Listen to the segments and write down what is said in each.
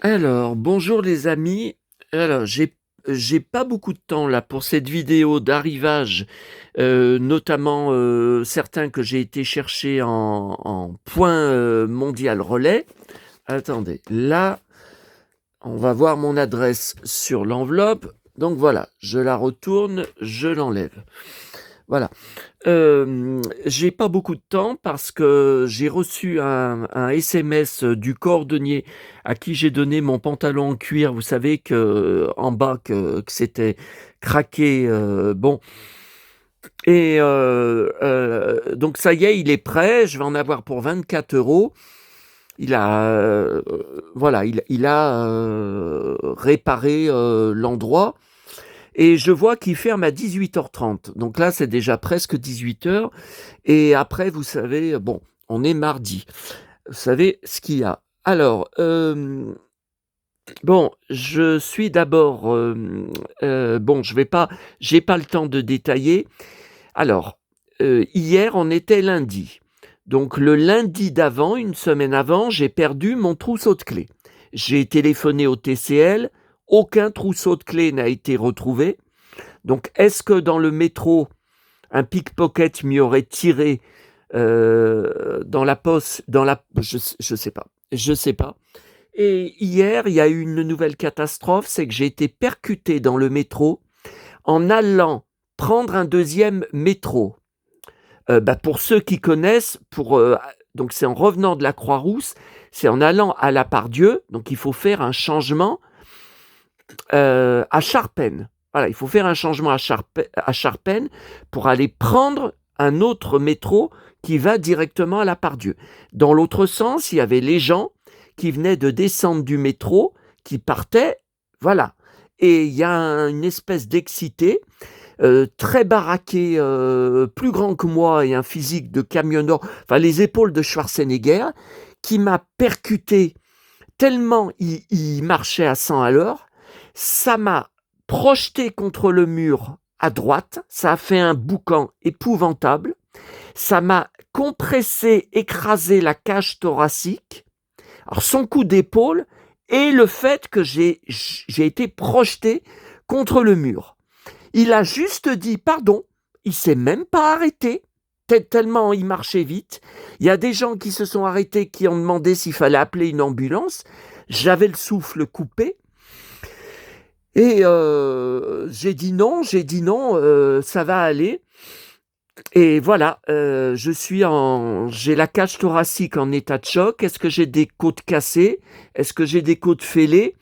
Alors, bonjour les amis. Alors, j'ai pas beaucoup de temps là pour cette vidéo d'arrivage, notamment, certains que j'ai été chercher en point, mondial relais. Attendez, là, on va voir mon adresse sur l'enveloppe. Donc voilà, je la retourne, je l'enlève. Voilà. J'ai pas beaucoup de temps parce que j'ai reçu un SMS du cordonnier à qui j'ai donné mon pantalon en cuir. Vous savez qu'en bas que c'était craqué, bon et donc ça y est, il est prêt. Je vais en avoir pour 24 €. Il a, voilà, il a, réparé, l'endroit. Et je vois qu'il ferme à 18h30. Donc là, c'est déjà presque 18h. Et après, vous savez, bon, on est mardi. Vous savez ce qu'il y a. Alors, bon, je suis d'abord, bon, j'ai pas le temps de détailler. Alors, hier, on était lundi. Donc le lundi d'avant, une semaine avant, j'ai perdu mon trousseau de clés. J'ai téléphoné au TCL, aucun trousseau de clés n'a été retrouvé. Donc, est-ce que dans le métro, un pickpocket m'y aurait tiré dans la poche, je sais pas, je sais pas. Et hier, il y a eu une nouvelle catastrophe, c'est que j'ai été percuté dans le métro en allant prendre un deuxième métro. Pour ceux qui connaissent, donc c'est en revenant de la Croix-Rousse, c'est en allant à la Part-Dieu, donc il faut faire un changement à Charpennes. Voilà, il faut faire un changement à Charpennes pour aller prendre un autre métro qui va directement à la Part-Dieu. Dans l'autre sens, il y avait les gens qui venaient de descendre du métro, qui partaient, voilà. Et il y a une espèce d'excité, très baraqué, plus grand que moi et un physique de camionneur, enfin les épaules de Schwarzenegger, qui m'a percuté tellement il marchait à 100 à l'heure. Ça m'a projeté contre le mur à droite, ça a fait un boucan épouvantable, ça m'a compressé, écrasé la cage thoracique. Alors son coup d'épaule et le fait que j'ai été projeté contre le mur. Il a juste dit pardon, il s'est même pas arrêté, tellement il marchait vite. Il y a des gens qui se sont arrêtés, qui ont demandé s'il fallait appeler une ambulance. J'avais le souffle coupé. Et j'ai dit non, ça va aller. Et voilà, j'ai la cage thoracique en état de choc. Est-ce que j'ai des côtes cassées? Est-ce que j'ai des côtes fêlées?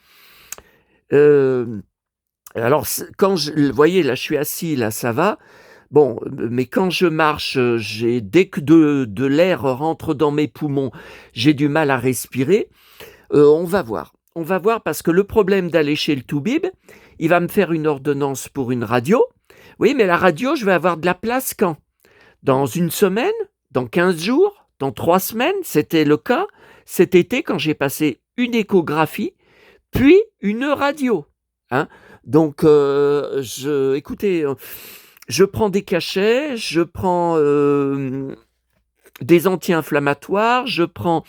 Alors, vous voyez, là, je suis assis, là, ça va. Bon, mais quand je marche, dès que de l'air rentre dans mes poumons, j'ai du mal à respirer. On va voir. On va voir parce que le problème d'aller chez le toubib, il va me faire une ordonnance pour une radio. Oui, mais la radio, je vais avoir de la place quand? Dans une semaine? Dans 15 jours? Dans 3 semaines? C'était le cas cet été quand j'ai passé une échographie, puis une radio. Hein? Donc, écoutez, je prends des cachets, je prends des anti-inflammatoires, je prends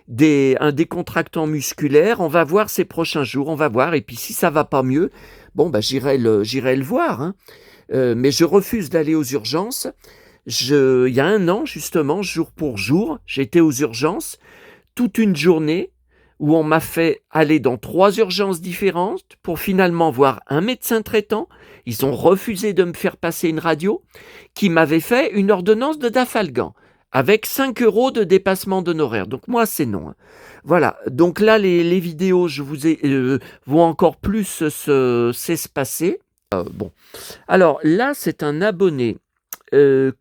un décontractant musculaire. On va voir ces prochains jours, on va voir. Et puis si ça va pas mieux, bon, j'irai le voir. Hein. Mais je refuse d'aller aux urgences. Il y a un an, justement, jour pour jour, j'étais aux urgences toute une journée où on m'a fait aller dans 3 urgences différentes pour finalement voir un médecin traitant. Ils ont refusé de me faire passer une radio qui m'avait fait une ordonnance de Dafalgan avec 5 € de dépassement d'honoraires. Donc moi, c'est non. Hein. Voilà, donc là, les vidéos vont encore plus s'espacer. Bon, alors là, c'est un abonné que